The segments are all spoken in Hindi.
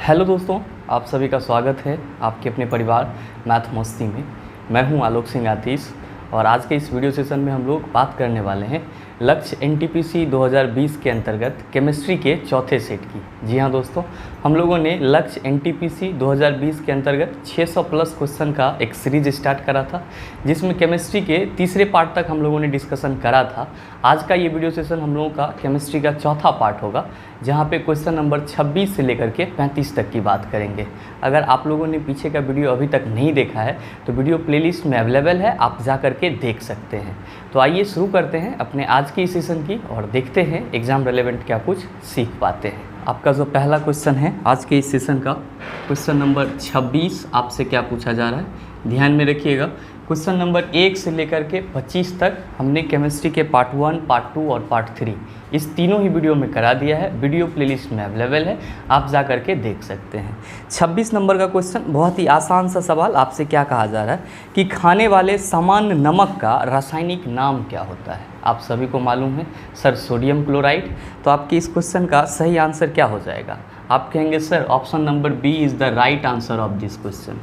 हेलो दोस्तों, आप सभी का स्वागत है आपके अपने परिवार मैथ मस्ती में। मैं हूं आलोक सिंह आतिश और आज के इस वीडियो सेशन में हम लोग बात करने वाले हैं लक्ष्य एनटीपीसी 2020 के अंतर्गत केमिस्ट्री के चौथे सेट की। जी हाँ दोस्तों, हम लोगों ने लक्ष्य एनटीपीसी 2020 के अंतर्गत 600 प्लस क्वेश्चन का एक सीरीज स्टार्ट करा था, जिसमें केमिस्ट्री के तीसरे पार्ट तक हम लोगों ने डिस्कशन करा था। आज का ये वीडियो सेशन हम लोगों का केमिस्ट्री का चौथा पार्ट होगा, जहाँ पे क्वेश्चन नंबर 26 से लेकर के 35 तक की बात करेंगे। अगर आप लोगों ने पीछे का वीडियो अभी तक नहीं देखा है तो वीडियो प्लेलिस्ट में अवेलेबल है, आप जा करके देख सकते हैं। तो आइए शुरू करते हैं अपने आज की सेशन की और देखते हैं एग्ज़ाम रेलेवेंट क्या कुछ सीख पाते हैं। आपका जो पहला क्वेश्चन है आज के इस सेशन का, क्वेश्चन नंबर 26 आपसे क्या पूछा जा रहा है, ध्यान में रखिएगा। क्वेश्चन नंबर 1 से लेकर के 25 तक हमने केमिस्ट्री के पार्ट 1, पार्ट 2 और पार्ट 3 इस तीनों ही वीडियो में करा दिया है। वीडियो प्लेलिस्ट में अवेलेबल है, आप जा करके देख सकते हैं। 26 नंबर का क्वेश्चन बहुत ही आसान सा सवाल। आपसे क्या कहा जा रहा है कि खाने वाले सामान्य नमक का रासायनिक नाम क्या होता है। आप सभी को मालूम है सर, सोडियम क्लोराइड। तो आपके इस क्वेश्चन का सही आंसर क्या हो जाएगा? आप कहेंगे sir option number B is the right answer of this question.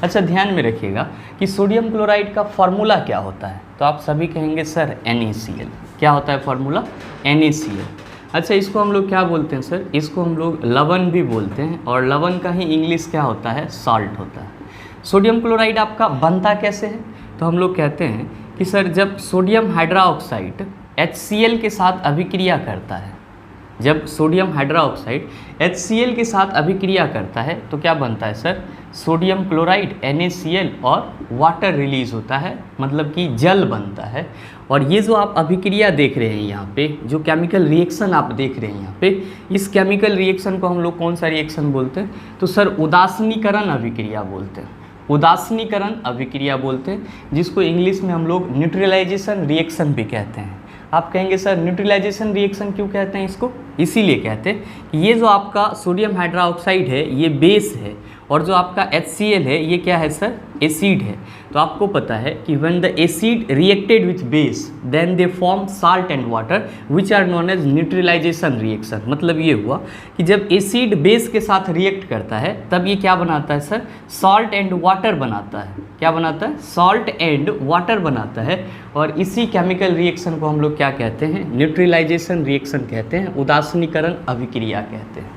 अच्छा, ध्यान में रखिएगा कि सोडियम क्लोराइड का फॉर्मूला क्या होता है। तो आप सभी कहेंगे सर NaCl। क्या होता है फॉर्मूला? NaCl। अच्छा, इसको हम लोग क्या बोलते हैं सर? इसको हम लोग लवण भी बोलते हैं और लवण का ही इंग्लिश क्या होता है? सॉल्ट होता है। सोडियम क्लोराइड आपका बनता कैसे है? तो हम लोग कहते हैं कि सर जब सोडियम हाइड्रोक्साइड HCl के साथ अभिक्रिया करता है, जब सोडियम हाइड्रोक्साइड HCl के साथ अभिक्रिया करता है तो क्या बनता है सर? सोडियम क्लोराइड NaCl और वाटर रिलीज होता है, मतलब कि जल बनता है। और ये जो आप अभिक्रिया देख रहे हैं यहाँ पे, जो केमिकल रिएक्शन आप देख रहे हैं यहाँ पे, इस केमिकल रिएक्शन को हम लोग कौन सा रिएक्शन बोलते हैं? तो सर उदासीनीकरण अभिक्रिया बोलते हैं। उदासीनीकरण अभिक्रिया बोलते हैं, जिसको इंग्लिश में हम लोग न्यूट्रलाइजेशन रिएक्शन भी कहते हैं। आप कहेंगे सर न्यूट्रलाइजेशन रिएक्शन क्यों कहते हैं इसको? इसीलिए कहते हैं कि ये जो आपका सोडियम हाइड्रोक्साइड है ये बेस है और जो आपका HCl है ये क्या है सर? एसिड है। तो आपको पता है कि when the acid reacted with base then they form salt and water which are known as neutralization reaction. मतलब ये हुआ कि जब एसिड बेस के साथ रिएक्ट करता है तब ये क्या बनाता है सर? सॉल्ट एंड वाटर बनाता है। क्या बनाता है? सॉल्ट एंड वाटर बनाता है। और इसी केमिकल रिएक्शन को हम लोग क्या कहते हैं? न्यूट्रलाइजेशन रिएक्शन कहते हैं, उदासीनीकरण अभिक्रिया कहते हैं।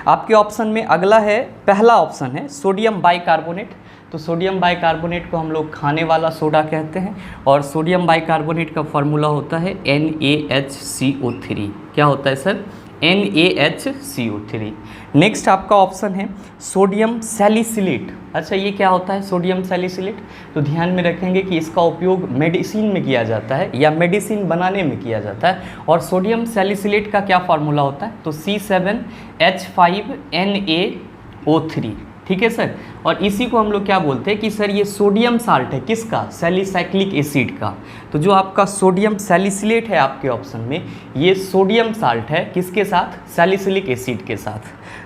आपके ऑप्शन में अगला है, पहला ऑप्शन है सोडियम बाइकार्बोनेट। तो सोडियम बाइकार्बोनेट को हम लोग खाने वाला सोडा कहते हैं और सोडियम बाइकार्बोनेट का फॉर्मूला होता है NaHCO3। क्या होता है सर? NaHCO3। नेक्स्ट आपका ऑप्शन है सोडियम सैलिसिलेट। अच्छा, ये क्या होता है सोडियम सैलिसिलेट? तो ध्यान में रखेंगे कि इसका उपयोग मेडिसिन में किया जाता है या मेडिसिन बनाने में किया जाता है। और सोडियम सैलिसिलेट का क्या फार्मूला होता है? तो C7H5NaO3। ठीक है सर। और इसी को हम लोग क्या बोलते हैं कि सर ये सोडियम साल्ट है किसका? सैलिसाइक्लिक एसिड का। तो जो आपका सोडियम सैलिसिलेट है आपके ऑप्शन में, ये सोडियम साल्ट है किसके साथ? सैलिसिलिक एसिड के साथ।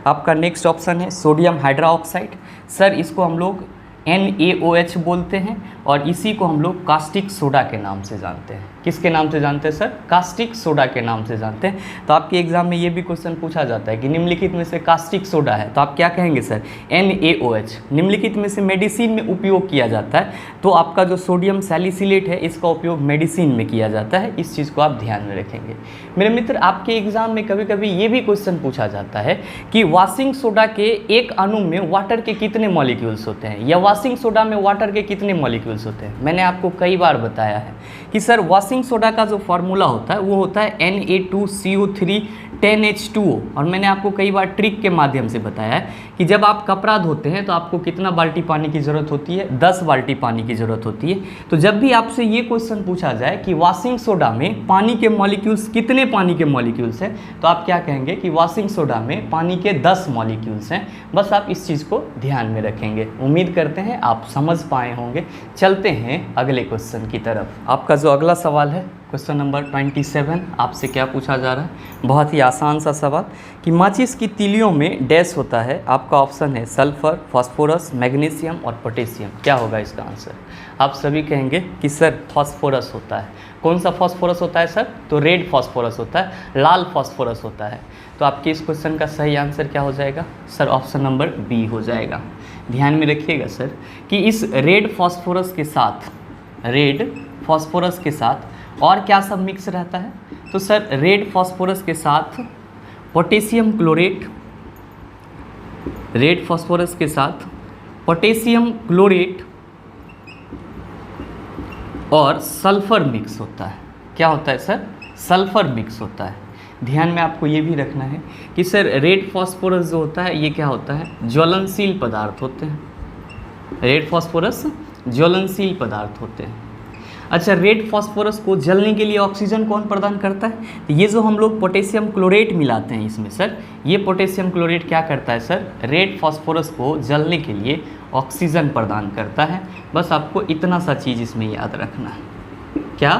आपका नेक्स्ट ऑप्शन है सोडियम हाइड्रोक्साइड। सर इसको हम लोग NaOH बोलते हैं और इसी को हम लोग कास्टिक सोडा के नाम से जानते हैं। किसके नाम से जानते हैं सर? कास्टिक सोडा के नाम से जानते हैं। तो आपके एग्जाम में ये भी क्वेश्चन पूछा जाता है कि निम्नलिखित में से कास्टिक सोडा है, तो आप क्या कहेंगे सर? NaOH। निम्नलिखित में से मेडिसिन में उपयोग किया जाता है, तो आपका जो सोडियम सैलिसिलेट है इसका उपयोग मेडिसिन में किया जाता है। इस चीज़ को आप ध्यान में रखेंगे। मेरे मित्र, आपके एग्जाम में कभी कभी ये भी क्वेश्चन पूछा जाता है कि वॉशिंग सोडा के एक अणु में वाटर के कितने मॉलिक्यूल्स होते हैं, या वॉशिंग सोडा में वाटर के कितने मॉलिक्यूल्स होते हैं। मैंने आपको कई बार बताया है कि सर वॉशिंग सोडा का जो फॉर्मूला होता है वो होता है Na2CO3 10H2O। और मैंने आपको कई बार ट्रिक के माध्यम से बताया है कि जब आप कपड़ा धोते हैं तो आपको कितना बाल्टी पानी की ज़रूरत होती है? 10 बाल्टी पानी की ज़रूरत होती है। तो जब भी आपसे ये क्वेश्चन पूछा जाए कि वॉशिंग सोडा में पानी के मॉलिक्यूल्स कितने पानी के मॉलिक्यूल्स हैं, तो आप क्या कहेंगे कि वॉशिंग सोडा में पानी के 10 मॉलिक्यूल्स हैं। बस आप इस चीज़ को ध्यान में रखेंगे। उम्मीद करते हैं आप समझ पाए होंगे। चलते हैं अगले क्वेश्चन की तरफ। आपका जो अगला सवाल है क्वेश्चन नंबर 27 आपसे क्या पूछा जा रहा है, बहुत ही आसान सा सवाल कि माचिस की तीलियों में डैश होता है। आपका ऑप्शन है सल्फर, फास्फोरस, मैग्नीशियम और पोटेशियम। क्या होगा इसका आंसर? आप सभी कहेंगे कि सर फास्फोरस होता है। कौन सा फास्फोरस होता है सर? तो रेड फास्फोरस होता है, लाल फास्फोरस होता है। तो आपके इस क्वेश्चन का सही आंसर क्या हो जाएगा सर? ऑप्शन नंबर बी हो जाएगा। ध्यान में रखिएगा सर कि इस रेड फास्फोरस के साथ और क्या सब मिक्स रहता है? तो सर रेड फास्फोरस के साथ पोटेशियम क्लोरेट और सल्फर मिक्स होता है। क्या होता है सर? सल्फर मिक्स होता है। ध्यान में आपको ये भी रखना है कि सर रेड फास्फोरस जो होता है ये क्या होता है? ज्वलनशील पदार्थ होते हैं। रेड फास्फोरस ज्वलनशील पदार्थ होते हैं। अच्छा, रेड फास्फोरस को जलने के लिए ऑक्सीजन कौन प्रदान करता है? तो ये जो हम लोग पोटेशियम क्लोरेट मिलाते हैं इसमें सर, ये पोटेशियम क्लोरेट क्या करता है सर? रेड फास्फोरस को जलने के लिए ऑक्सीजन प्रदान करता है। बस आपको इतना सा चीज़ इसमें याद रखना है, क्या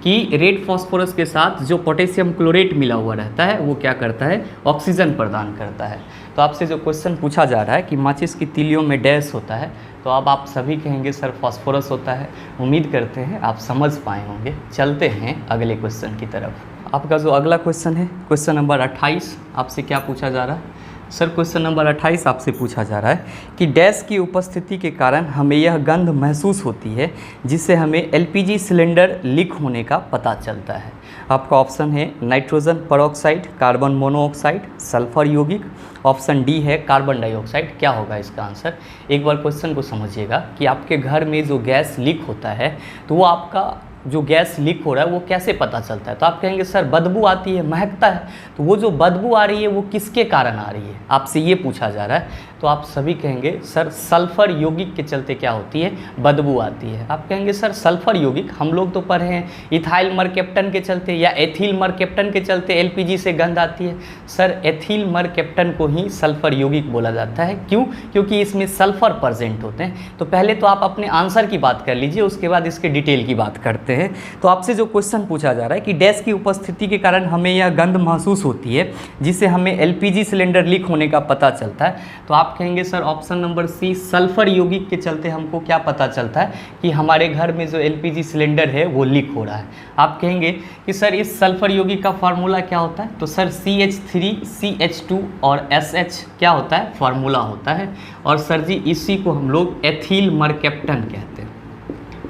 कि रेड फास्फोरस के साथ जो पोटेशियम क्लोरेट मिला हुआ रहता है वो क्या करता है? ऑक्सीजन प्रदान करता है। तो आपसे जो क्वेश्चन पूछा जा रहा है कि माचिस की तीलियों में डैश होता है, तो अब आप सभी कहेंगे सर फास्फोरस होता है। उम्मीद करते हैं आप समझ पाए होंगे। चलते हैं अगले क्वेश्चन की तरफ। आपका जो अगला क्वेश्चन है क्वेश्चन नंबर 28 आपसे क्या पूछा जा रहा है सर? क्वेश्चन नंबर 28 आपसे पूछा जा रहा है कि डैश की उपस्थिति के कारण हमें यह गंध महसूस होती है जिससे हमें एलपीजी सिलेंडर लीक होने का पता चलता है। आपका ऑप्शन है nitrogen peroxide, carbon monoxide, sulphur यौगिक। ऑप्शन डी है कार्बन डाइऑक्साइड। क्या होगा इसका आंसर? एक बार क्वेश्चन को समझिएगा कि आपके घर में जो गैस लीक होता है तो वो आपका जो गैस लीक हो रहा है वो कैसे पता चलता है? तो आप कहेंगे सर बदबू आती है, महकता है। तो वो जो बदबू आ रही है वो किसके कारण आ रही है? आपसे ये पूछा जा रहा है। तो आप सभी कहेंगे सर सल्फर यौगिक के चलते क्या होती है? बदबू आती है। आप कहेंगे सर सल्फर यौगिक हम लोग तो पढ़े हैं इथाइल मरकेप्टन के चलते या एथिल मरकेप्टन के चलते एलपीजी से गंध आती है। सर एथिल मरकेप्टन को ही सल्फर यौगिक बोला जाता है। क्यों? क्योंकि इसमें सल्फर प्रेजेंट होते हैं। तो पहले तो आप अपने आंसर की बात कर लीजिए, उसके बाद इसके डिटेल की बात करते हैं। तो आपसे जो क्वेश्चन पूछा जा रहा है कि डैश की उपस्थिति के कारण हमें यह गंध महसूस होती है जिससे हमें एलपीजी सिलेंडर लीक होने का पता चलता है। तो आप कहेंगे sir option number C sulphur यौगिक के चलते हमको क्या पता चलता है कि हमारे घर में जो एलपीजी सिलेंडर है वो लीक हो रहा है। आप कहेंगे कि सर इस सल्फर यौगिक का फार्मूला क्या होता है? तो सर CH3 CH2 और SH क्या होता है? फार्मूला होता है। और सर जी इसी को हम लोग एथिल मरकेप्टन कहते हैं।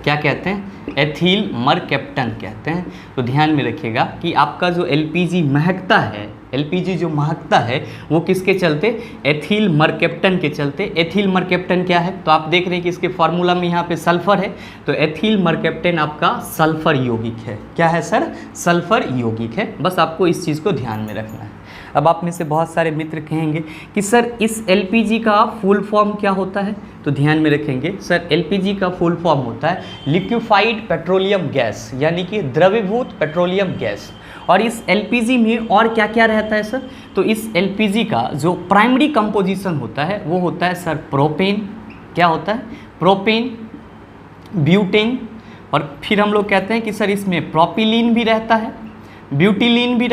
क्या कहते हैं? एथिल मरकेप्टन कहते हैं। तो ध्यान में रखिएगा कि आपका जो एलपीजी महकता है, एलपीजी जो महकता है वो किसके चलते? एथिल मरकेप्टन के चलते। एथिल मरकेप्टन क्या है? तो आप देख रहे हैं कि इसके फार्मूला में यहाँ पे सल्फर है, तो एथिल मरकेप्टन आपका सल्फर यौगिक है। क्या है सर? सल्फर यौगिक है। बस आपको इस चीज़ को ध्यान में रखना है। अब आप में से बहुत सारे मित्र कहेंगे कि सर इस एलपीजी का फुल फॉर्म क्या होता है? तो ध्यान में रखेंगे सर एलपीजी का फुल फॉर्म होता है लिक्विफाइड पेट्रोलियम गैस, यानी कि द्रवीभूत पेट्रोलियम गैस। और इस एलपीजी में और क्या क्या रहता है सर? तो इस एलपीजी का जो प्राइमरी कंपोजिशन होता है वो होता है सर प्रोपेन। क्या होता है? प्रोपेन, ब्यूटेन, और फिर हम लोग कहते हैं कि सर इसमें प्रोपिलीन भी रहता है, ब्यूटिलीन भी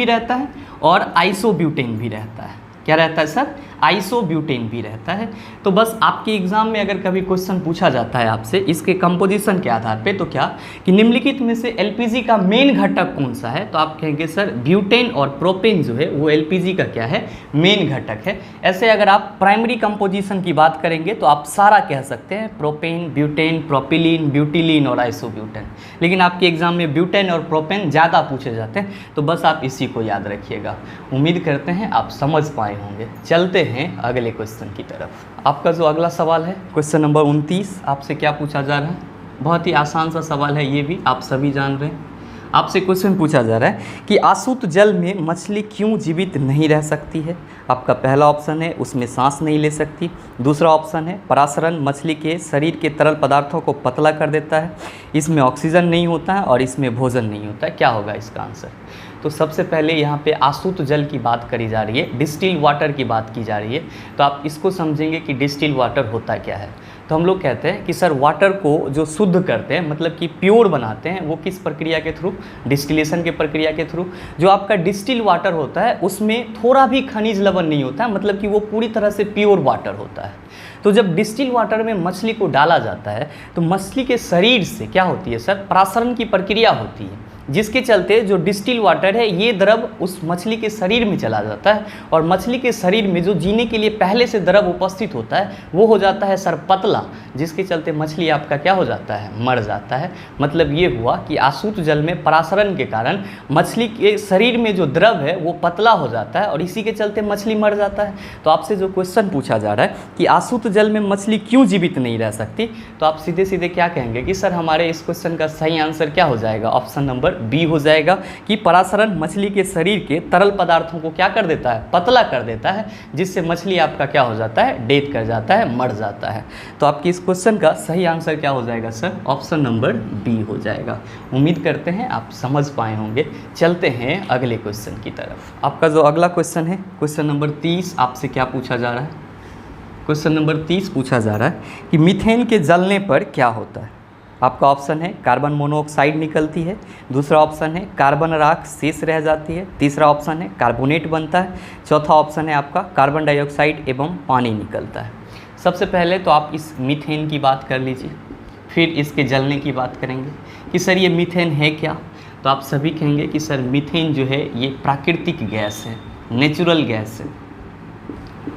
रहता है और आइसोब्यूटेन भी रहता है। क्या रहता है सर? आइसोब्यूटेन भी रहता है। तो बस आपके एग्जाम में अगर कभी क्वेश्चन पूछा जाता है आपसे इसके कंपोजिशन के आधार पे, तो क्या कि निम्नलिखित में से एलपीजी का मेन घटक कौन सा है? तो आप कहेंगे सर ब्यूटेन और प्रोपेन जो है वो एलपीजी का क्या है? मेन घटक है। ऐसे अगर आप प्राइमरी कंपोजिशन की बात करेंगे तो आप सारा कह सकते हैं प्रोपेन, ब्यूटेन, प्रोपिलीन, ब्यूटिलीन और आइसोब्यूटेन। लेकिन आपके एग्जाम में ब्यूटेन और प्रोपेन ज़्यादा पूछे जाते हैं, तो बस आप इसी को याद रखिएगा। उम्मीद करते हैं आप समझ पाए होंगे। चलते हैं अगले क्वेश्चन की तरफ। आपका जो अगला सवाल है क्वेश्चन नंबर 29 आपसे क्या पूछा जा रहा है? बहुत ही आसान सा सवाल है, ये भी आप सभी जान रहे हैं। आपसे क्वेश्चन पूछा जा रहा है कि आसुत जल में मछली क्यों जीवित नहीं रह सकती है? आपका पहला ऑप्शन है उसमें सांस नहीं ले सकती। दूसरा ऑप्शन है परासरण मछली के शरीर के तरल पदार्थों को पतला कर देता है, इसमें ऑक्सीजन नहीं होता है और इसमें भोजन नहीं होता है। क्या होगा इसका आंसर? तो सबसे पहले यहाँ पे आसुत जल की बात करी जा रही है, डिस्टिल वाटर की बात की जा रही है। तो आप इसको समझेंगे कि डिस्टिल वाटर होता क्या है। तो हम लोग कहते हैं कि सर वाटर को जो शुद्ध करते हैं, मतलब कि प्योर बनाते हैं, वो किस प्रक्रिया के थ्रू? डिस्टिलेशन के प्रक्रिया के थ्रू। जो आपका डिस्टिल वाटर होता है उसमें थोड़ा भी खनिज लवण नहीं होता है, मतलब कि वो पूरी तरह से प्योर वाटर होता है। तो जब डिस्टिल वाटर में मछली को डाला जाता है तो मछली के शरीर से क्या होती है सर? परासरण की प्रक्रिया होती है, जिसके चलते जो डिस्टिल वाटर है ये द्रव उस मछली के शरीर में चला जाता है, और मछली के शरीर में जो जीने के लिए पहले से द्रव उपस्थित होता है वो हो जाता है सर पतला, जिसके चलते मछली आपका क्या हो जाता है? मर जाता है। मतलब ये हुआ कि आशुद्ध जल में परासरण के कारण मछली के शरीर में जो द्रव है वो पतला हो जाता है और इसी के चलते मछली मर जाता है। तो आपसे जो क्वेश्चन पूछा जा रहा है कि आशुद्ध जल में मछली क्यों जीवित नहीं रह सकती, तो आप सीधे सीधे क्या कहेंगे कि सर हमारे इस क्वेश्चन का सही आंसर क्या हो जाएगा? ऑप्शन नंबर बी हो जाएगा कि परासरण मछली के शरीर के तरल पदार्थों को क्या कर देता है? पतला कर देता है, जिससे मछली आपका क्या हो जाता है? डेथ कर जाता है, मर जाता है। तो आपकी इस क्वेश्चन का सही आंसर क्या हो जाएगा सर? ऑप्शन नंबर बी हो जाएगा। उम्मीद करते हैं आप समझ पाए होंगे। चलते हैं अगले क्वेश्चन की तरफ। आपका जो अगला क्वेश्चन है, क्वेश्चन नंबर 30, आपसे क्या पूछा जा रहा है? क्वेश्चन नंबर 30 पूछा जा रहा है कि मीथेन के जलने पर क्या होता है? आपका ऑप्शन है कार्बन मोनोऑक्साइड निकलती है, दूसरा ऑप्शन है कार्बन राख शेष रह जाती है, तीसरा ऑप्शन है कार्बोनेट बनता है, चौथा ऑप्शन है आपका कार्बन डाइऑक्साइड एवं पानी निकलता है। सबसे पहले तो आप इस मीथेन की बात कर लीजिए, फिर इसके जलने की बात करेंगे कि सर ये मीथेन है क्या। तो आप सभी कहेंगे कि सर मीथेन जो है ये प्राकृतिक गैस है, नेचुरल गैस है,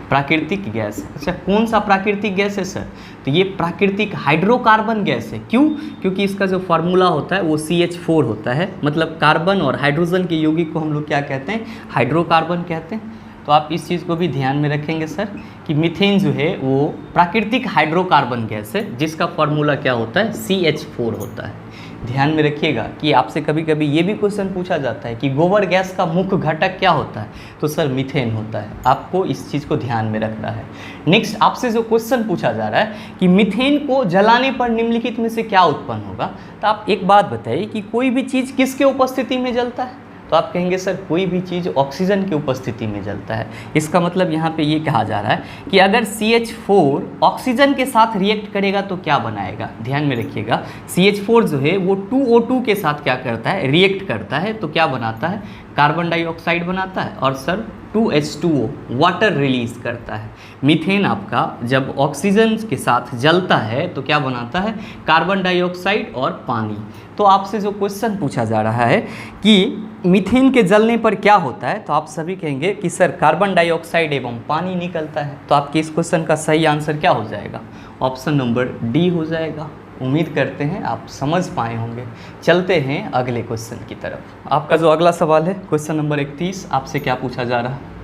प्राकृतिक गैस है। अच्छा, कौन सा प्राकृतिक गैस है सर? तो ये प्राकृतिक हाइड्रोकार्बन गैस है। क्यों? क्योंकि इसका जो फार्मूला होता है वो CH4 होता है, मतलब कार्बन और हाइड्रोजन के यौगिक को हम लोग क्या कहते हैं? हाइड्रोकार्बन कहते हैं। तो आप इस चीज़ को भी ध्यान में रखेंगे सर कि मीथेन जो है वो प्राकृतिक हाइड्रोकार्बन गैस है, जिसका फार्मूला क्या होता है? CH4 होता है। ध्यान में रखिएगा कि आपसे कभी कभी ये भी क्वेश्चन पूछा जाता है कि गोबर गैस का मुख्य घटक क्या होता है? तो सर मीथेन होता है। आपको इस चीज़ को ध्यान में रखना है। नेक्स्ट आपसे जो क्वेश्चन पूछा जा रहा है कि मीथेन को जलाने पर निम्नलिखित में से क्या उत्पन्न होगा, तो आप एक बात बताइए कि कोई भी चीज़ किसके उपस्थिति में जलता है? तो आप कहेंगे सर कोई भी चीज़ ऑक्सीजन की उपस्थिति में जलता है। इसका मतलब यहाँ पे ये कहा जा रहा है कि अगर CH4 ऑक्सीजन के साथ रिएक्ट करेगा तो क्या बनाएगा? ध्यान में रखिएगा, CH4 जो है वो 2O2 के साथ क्या करता है? रिएक्ट करता है, तो क्या बनाता है? कार्बन डाइऑक्साइड बनाता है, और सर 2H2O वाटर रिलीज करता है। मीथेन आपका जब ऑक्सीजन के साथ जलता है तो क्या बनाता है? कार्बन डाइऑक्साइड और पानी। तो आपसे जो क्वेश्चन पूछा जा रहा है कि मीथेन के जलने पर क्या होता है, तो आप सभी कहेंगे कि सर कार्बन डाइऑक्साइड एवं पानी निकलता है। तो आपके इस क्वेश्चन का सही आंसर क्या हो जाएगा? ऑप्शन नंबर डी हो जाएगा। उम्मीद करते हैं आप समझ पाए होंगे। चलते हैं अगले क्वेश्चन की तरफ। आपका जो अगला सवाल है क्वेश्चन नंबर 31, आपसे क्या पूछा जा रहा है?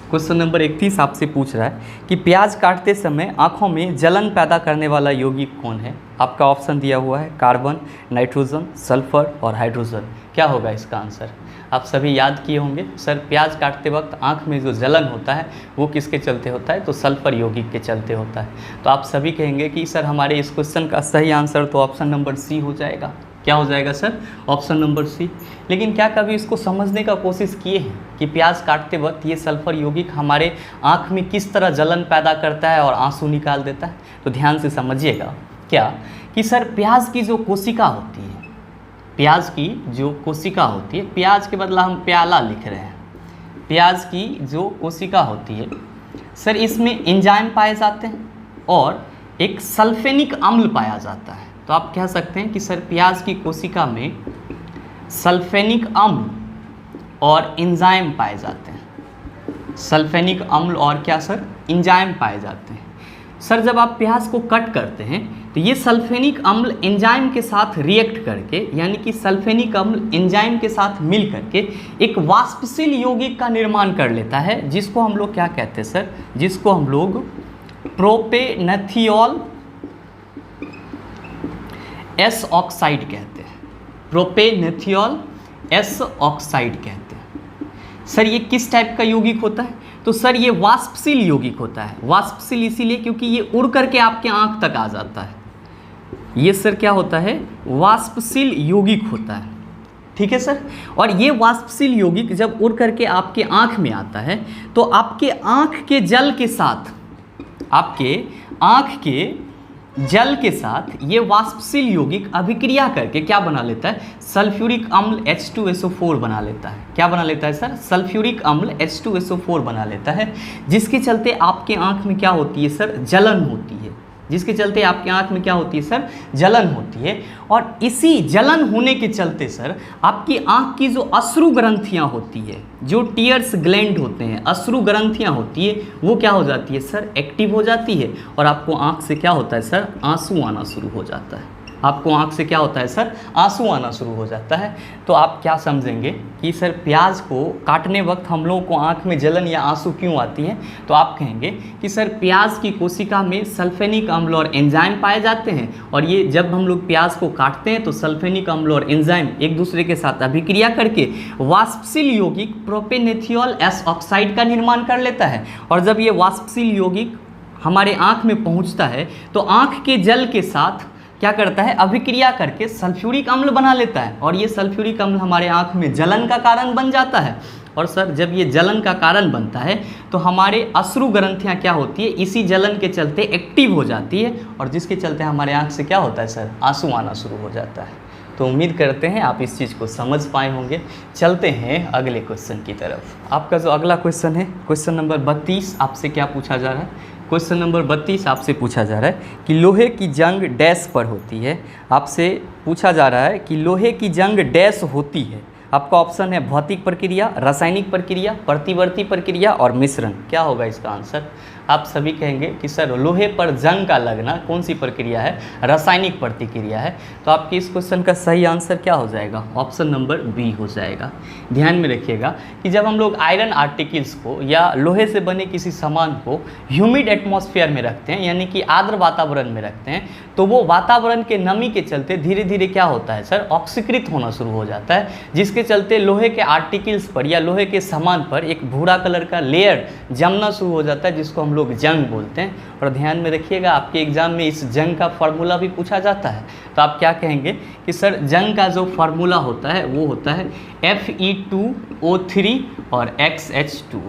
क्वेश्चन नंबर 31 आपसे पूछ रहा है कि प्याज काटते समय आँखों में जलन पैदा करने वाला यौगिक कौन है? आपका ऑप्शन दिया हुआ है कार्बन, नाइट्रोजन, सल्फर और हाइड्रोजन। क्या होगा इसका आंसर? आप सभी याद किए होंगे सर, प्याज काटते वक्त आँख में जो जलन होता है वो किसके चलते होता है? तो सल्फर यौगिक के चलते होता है। तो आप सभी कहेंगे कि सर हमारे इस क्वेश्चन का सही आंसर तो ऑप्शन नंबर सी हो जाएगा। क्या हो जाएगा सर? ऑप्शन नंबर सी। लेकिन क्या कभी इसको समझने का कोशिश किए हैं कि प्याज काटते वक्त ये सल्फर यौगिक हमारे आँख में किस तरह जलन पैदा करता है और आंसू निकाल देता है? तो ध्यान से समझिएगा क्या कि सर प्याज की जो कोशिका होती है, प्याज की जो कोशिका होती है, प्याज के बदला हम प्याला लिख रहे हैं, प्याज की जो कोशिका होती है सर इसमें एंजाइम पाए जाते हैं और एक सल्फेनिक अम्ल पाया जाता है। तो आप कह सकते हैं कि सर प्याज की कोशिका में सल्फेनिक अम्ल और एंजाइम पाए जाते हैं। सल्फेनिक अम्ल और क्या सर? एंजाइम पाए जाते हैं। सर जब आप प्याज को कट करते हैं तो ये सल्फेनिक अम्ल एंजाइम के साथ रिएक्ट करके, यानी कि सल्फेनिक अम्ल एंजाइम के साथ मिल करके एक वाष्पशील यौगिक का निर्माण कर लेता है, जिसको हम लोग क्या कहते हैं सर? जिसको हम लोग प्रोपेनथियोल एस ऑक्साइड कहते हैं। प्रोपेनथियोल एस ऑक्साइड कहते हैं। सर ये किस टाइप का यौगिक होता है? तो सर ये वाष्पशील यौगिक होता है। वाष्पशील इसीलिए क्योंकि ये उड़ करके आपके आंख तक आ जाता है। ये सर क्या होता है? वाष्पशील यौगिक होता है। ठीक है सर। और ये वाष्पशील यौगिक जब उड़ करके आपके आंख में आता है तो आपके आंख के जल के साथ, आपके आंख के जल के साथ ये वाष्पशील यौगिक अभिक्रिया करके क्या बना लेता है, सल्फ्यूरिक अम्ल H2SO4 बना लेता है। क्या बना लेता है सर, सल्फ्यूरिक अम्ल H2SO4 बना लेता है, जिसके चलते आपके आंख में क्या होती है सर, जलन होती है। जिसके चलते आपकी आंख में क्या होती है सर, जलन होती है। और इसी जलन होने के चलते सर आपकी आंख की जो अश्रु ग्रंथियां होती है, जो टीयर्स ग्लैंड होते हैं, अश्रु ग्रंथियां होती है, वो क्या हो जाती है सर, एक्टिव हो जाती है। और आपको आंख से क्या होता है सर, आंसू आना शुरू हो जाता है। आपको आंख से क्या होता है सर, आंसू आना शुरू हो जाता है। तो आप क्या समझेंगे कि सर प्याज को काटने वक्त हम लोगों को आंख में जलन या आंसू क्यों आती है, तो आप कहेंगे कि सर प्याज की कोशिका में सल्फेनिक अम्ल और एंजाइम पाए जाते हैं, और ये जब हम लोग प्याज को काटते हैं तो सल्फेनिक अम्ल और एंजाइम एक दूसरे के साथ अभिक्रिया करके वाष्पशील यौगिक प्रोपेनेथियोल एस ऑक्साइड का निर्माण कर लेता है। और जब ये वाष्पशील यौगिक हमारे आंख में पहुंचता है तो आंख के जल के साथ क्या करता है, अभिक्रिया करके सल्फ्यूरिक अम्ल बना लेता है, और ये सल्फ्यूरिक अम्ल हमारे आंख में जलन का कारण बन जाता है। और सर जब ये जलन का कारण बनता है तो हमारे अश्रु ग्रंथियाँ क्या होती है, इसी जलन के चलते एक्टिव हो जाती है, और जिसके चलते हमारे आंख से क्या होता है सर, आंसू आना शुरू हो जाता है। तो उम्मीद करते हैं आप इस चीज़ को समझ पाए होंगे। चलते हैं अगले क्वेश्चन की तरफ। आपका जो अगला क्वेश्चन है, क्वेश्चन नंबर 32, आपसे क्या पूछा जा रहा है, क्वेश्चन नंबर 32 आपसे पूछा जा रहा है कि लोहे की जंग डैश पर होती है। आपसे पूछा जा रहा है कि लोहे की जंग डैश होती है। आपका ऑप्शन है भौतिक प्रक्रिया, रासायनिक प्रक्रिया, प्रतिवर्ती प्रक्रिया और मिश्रण। क्या होगा इसका आंसर? आप सभी कहेंगे कि सर लोहे पर जंग का लगना कौन सी प्रक्रिया है, रासायनिक प्रतिक्रिया है। तो आपके इस क्वेश्चन का सही आंसर क्या हो जाएगा, ऑप्शन नंबर बी हो जाएगा। ध्यान में रखिएगा कि जब हम लोग आयरन आर्टिकल्स को या लोहे से बने किसी सामान को ह्यूमिड एटमॉस्फेयर में रखते हैं, यानी कि आर्द्र वातावरण में रखते हैं, तो वो वातावरण के नमी के चलते धीरे धीरे क्या होता है सर, ऑक्सीकृत होना शुरू हो जाता है, जिसके चलते लोहे के आर्टिकल्स पर या लोहे के सामान पर एक भूरा कलर का लेयर जमना शुरू हो जाता है, जिसको हम लोग जंग बोलते हैं। और ध्यान में रखिएगा आपके एग्जाम में इस जंग का फार्मूला भी पूछा जाता है। तो आप क्या कहेंगे कि सर जंग का जो फार्मूला होता है वो होता है Fe2O3 और XH2।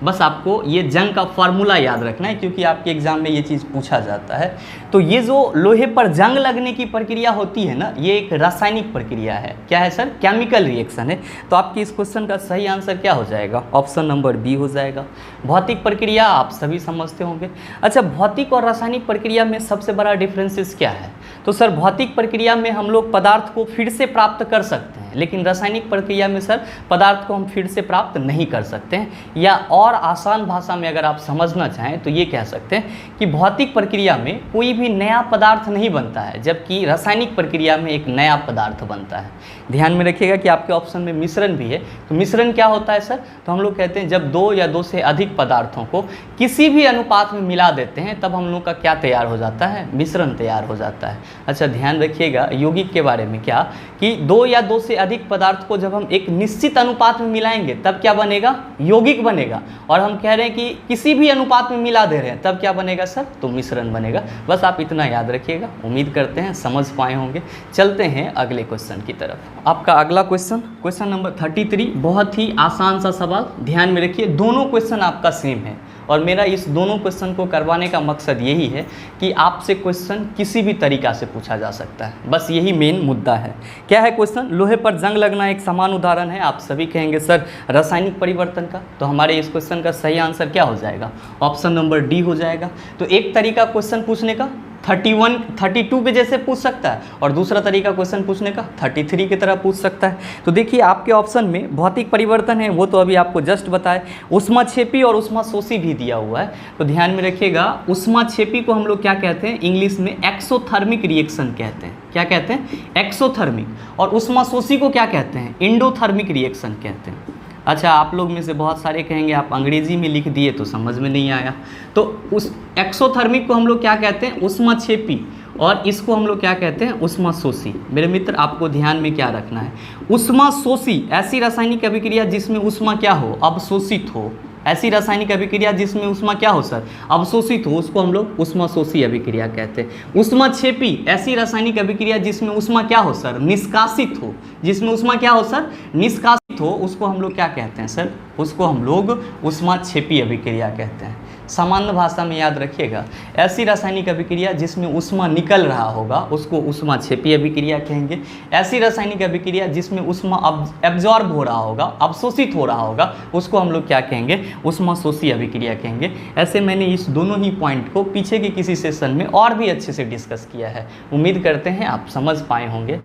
बस आपको ये जंग का फार्मूला याद रखना है, क्योंकि आपके एग्जाम में ये चीज़ पूछा जाता है। तो ये जो लोहे पर जंग लगने की प्रक्रिया होती है ना, ये एक रासायनिक प्रक्रिया है। क्या है सर? केमिकल रिएक्शन है। तो आपके इस क्वेश्चन का सही आंसर क्या हो जाएगा, ऑप्शन नंबर बी हो जाएगा। भौतिक प्रक्रिया आप सभी समझते होंगे। अच्छा, भौतिक और रासायनिक प्रक्रिया में सबसे बड़ा डिफरेंसेस क्या है? तो सर भौतिक प्रक्रिया में हम लोग पदार्थ को फिर से प्राप्त कर सकते हैं, लेकिन रासायनिक प्रक्रिया में सर पदार्थ को हम फिर से प्राप्त नहीं कर सकते हैं। या और आसान भाषा में अगर आप समझना चाहें तो ये कह सकते हैं कि भौतिक प्रक्रिया में कोई भी नया पदार्थ नहीं बनता है, जबकि रासायनिक प्रक्रिया में एक नया पदार्थ बनता है। ध्यान में रखिएगा कि आपके ऑप्शन में मिश्रण भी है। तो मिश्रण क्या होता है सर? तो हम लोग कहते हैं जब दो या दो से अधिक पदार्थों को किसी भी अनुपात में मिला देते हैं तब हम लोग का क्या तैयार हो जाता है, मिश्रण तैयार हो जाता है। अच्छा, ध्यान रखिएगा यौगिक के बारे में क्या, कि दो या दो से अधिक पदार्थ को जब हम एक निश्चित अनुपात में मिलाएंगे तब क्या बनेगा, यौगिक बनेगा। और हम कह रहे हैं कि किसी भी अनुपात में मिला दे रहे हैं तब क्या बनेगा सर, तो मिश्रण बनेगा। बस आप इतना याद रखिएगा। उम्मीद करते हैं समझ पाए होंगे। चलते हैं अगले क्वेश्चन की तरफ। आपका अगला क्वेश्चन, क्वेश्चन नंबर 33, बहुत ही आसान सा सवाल। ध्यान में रखिए, दोनों क्वेश्चन आपका सेम है, और मेरा इस दोनों क्वेश्चन को करवाने का मकसद यही है कि आपसे क्वेश्चन किसी भी तरीक़ा से पूछा जा सकता है। बस यही मेन मुद्दा है। क्या है क्वेश्चन? लोहे पर जंग लगना एक समान उदाहरण है। आप सभी कहेंगे सर रासायनिक परिवर्तन का। तो हमारे इस क्वेश्चन का सही आंसर क्या हो जाएगा, ऑप्शन नंबर डी हो जाएगा। तो एक तरीका क्वेश्चन पूछने का 32 के जैसे पूछ सकता है, और दूसरा तरीका क्वेश्चन पूछने का 33 की तरह पूछ सकता है। तो देखिए आपके ऑप्शन में भौतिक परिवर्तन है, वो तो अभी आपको जस्ट बताए। ऊष्माक्षेपी और ऊष्माशोषी भी दिया हुआ है। तो ध्यान में रखिएगा, ऊष्माक्षेपी को हम लोग क्या कहते हैं, इंग्लिश में एक्सोथर्मिक रिएक्शन कहते हैं। क्या कहते हैं? एक्सोथर्मिक। और ऊष्माशोषी को क्या कहते हैं, एंडोथर्मिक रिएक्शन कहते हैं। अच्छा, आप लोग में से बहुत सारे कहेंगे आप अंग्रेजी में लिख दिए तो समझ में नहीं आया। तो उस एक्सोथर्मिक को हम लोग क्या कहते हैं, ऊष्माक्षेपी, और इसको हम लोग क्या कहते हैं, ऊष्माशोषी। मेरे मित्र, आपको ध्यान में क्या रखना है, ऊष्माशोषी ऐसी रासायनिक अभिक्रिया जिसमें ऊष्मा क्या हो, अवशोषित हो। ऐसी रासायनिक अभिक्रिया जिसमें ऊष्मा क्या हो सर, अवशोषित हो, उसको हम लोग ऊष्माशोषी अभिक्रिया कहते हैं। ऊष्माक्षेपी ऐसी रासायनिक अभिक्रिया जिसमें ऊष्मा क्या हो सर, निष्कासित हो। जिसमें ऊष्मा क्या हो सर, निष्कासित हो, उसको हम लोग क्या कहते हैं सर, उसको हम लोग ऊष्माक्षेपी अभिक्रिया कहते हैं। सामान्य भाषा में याद रखिएगा, ऐसी रासायनिक अभिक्रिया जिसमें ऊष्मा निकल रहा होगा उसको ऊष्माक्षेपी अभिक्रिया कहेंगे। ऐसी रासायनिक अभिक्रिया जिसमें ऊष्मा एब्जॉर्ब हो रहा होगा, अवशोषित हो रहा होगा, उसको हम लोग क्या कहेंगे, ऊष्माशोषी अभिक्रिया कहेंगे। ऐसे मैंने इस दोनों ही पॉइंट को पीछे के किसी सेशन में और भी अच्छे से डिस्कस किया है। उम्मीद करते हैं आप समझ पाए होंगे।